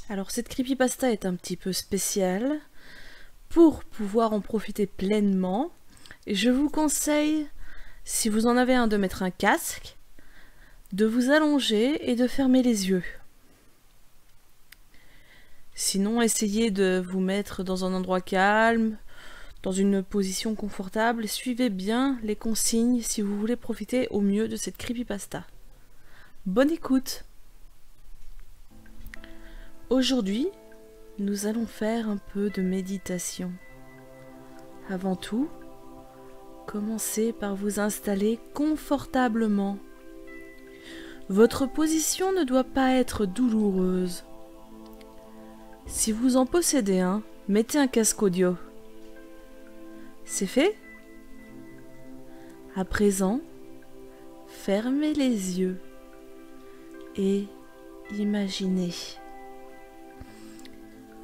Alors cette creepypasta est un petit peu spéciale. Pour pouvoir en profiter pleinement, je vous conseille, si vous en avez un, de mettre un casque, de vous allonger et de fermer les yeux. Sinon, essayez de vous mettre dans un endroit calme, dans une position confortable. Suivez bien les consignes si vous voulez profiter au mieux de cette creepypasta. Bonne écoute! Aujourd'hui, nous allons faire un peu de méditation. Avant tout, commencez par vous installer confortablement. Votre position ne doit pas être douloureuse. Si vous en possédez un, mettez un casque audio. C'est fait? À présent, fermez les yeux et imaginez.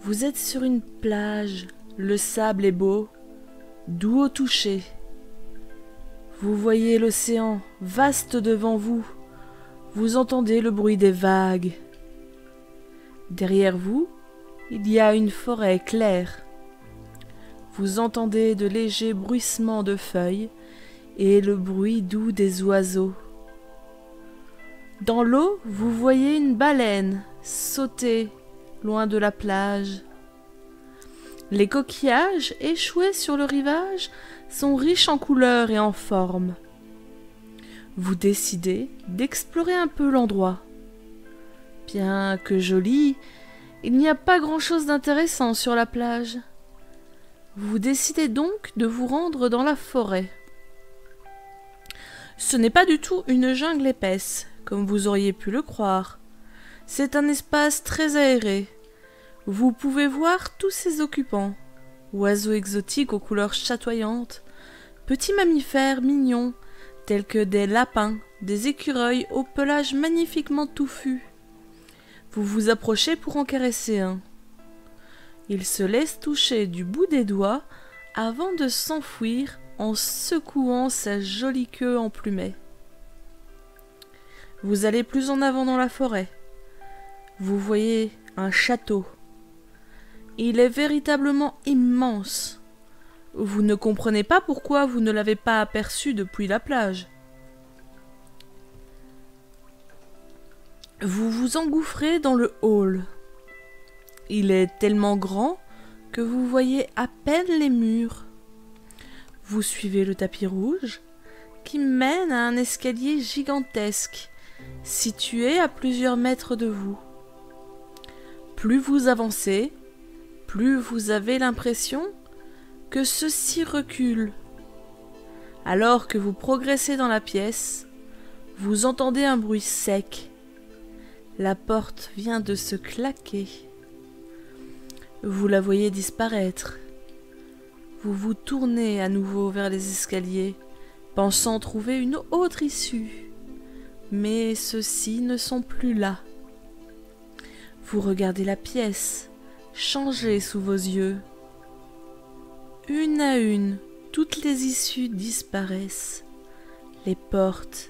Vous êtes sur une plage, le sable est beau, doux au toucher. Vous voyez l'océan vaste devant vous, vous entendez le bruit des vagues. Derrière vous, il y a une forêt claire. Vous entendez de légers bruissements de feuilles et le bruit doux des oiseaux. Dans l'eau, vous voyez une baleine sauter loin de la plage. Les coquillages échoués sur le rivage sont riches en couleurs et en formes. Vous décidez d'explorer un peu l'endroit. Bien que joli, il n'y a pas grand-chose d'intéressant sur la plage. Vous décidez donc de vous rendre dans la forêt. Ce n'est pas du tout une jungle épaisse, comme vous auriez pu le croire. C'est un espace très aéré. Vous pouvez voir tous ses occupants, oiseaux exotiques aux couleurs chatoyantes, petits mammifères mignons, tels que des lapins, des écureuils au pelage magnifiquement touffu. Vous vous approchez pour en caresser un. Il se laisse toucher du bout des doigts avant de s'enfuir en secouant sa jolie queue emplumée. Vous allez plus en avant dans la forêt. Vous voyez un château. Il est véritablement immense. Vous ne comprenez pas pourquoi vous ne l'avez pas aperçu depuis la plage. Vous vous engouffrez dans le hall. Il est tellement grand que vous voyez à peine les murs. Vous suivez le tapis rouge qui mène à un escalier gigantesque situé à plusieurs mètres de vous. Plus vous avancez, plus vous avez l'impression que ceci recule. Alors que vous progressez dans la pièce, vous entendez un bruit sec. La porte vient de se claquer. Vous la voyez disparaître. Vous vous tournez à nouveau vers les escaliers, pensant trouver une autre issue. Mais ceux-ci ne sont plus là. Vous regardez la pièce, changée sous vos yeux. Une à une, toutes les issues disparaissent. Les portes,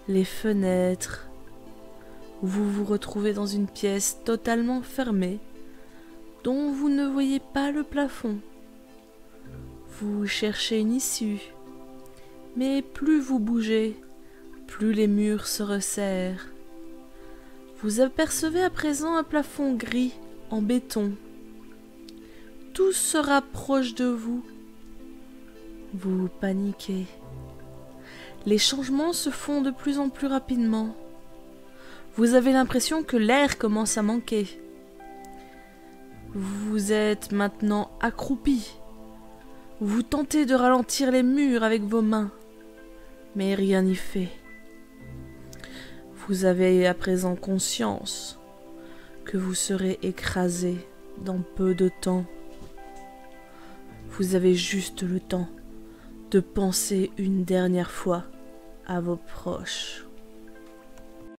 les fenêtres. Vous vous retrouvez dans une pièce totalement fermée, dont vous ne voyez pas le plafond. Vous cherchez une issue, mais plus vous bougez, plus les murs se resserrent. Vous apercevez à présent un plafond gris en béton. Tout se rapproche de vous. Vous paniquez. Les changements se font de plus en plus rapidement. Vous avez l'impression que l'air commence à manquer. Vous êtes maintenant accroupi. Vous tentez de ralentir les murs avec vos mains, mais rien n'y fait. Vous avez à présent conscience que vous serez écrasé dans peu de temps. Vous avez juste le temps de penser une dernière fois à vos proches.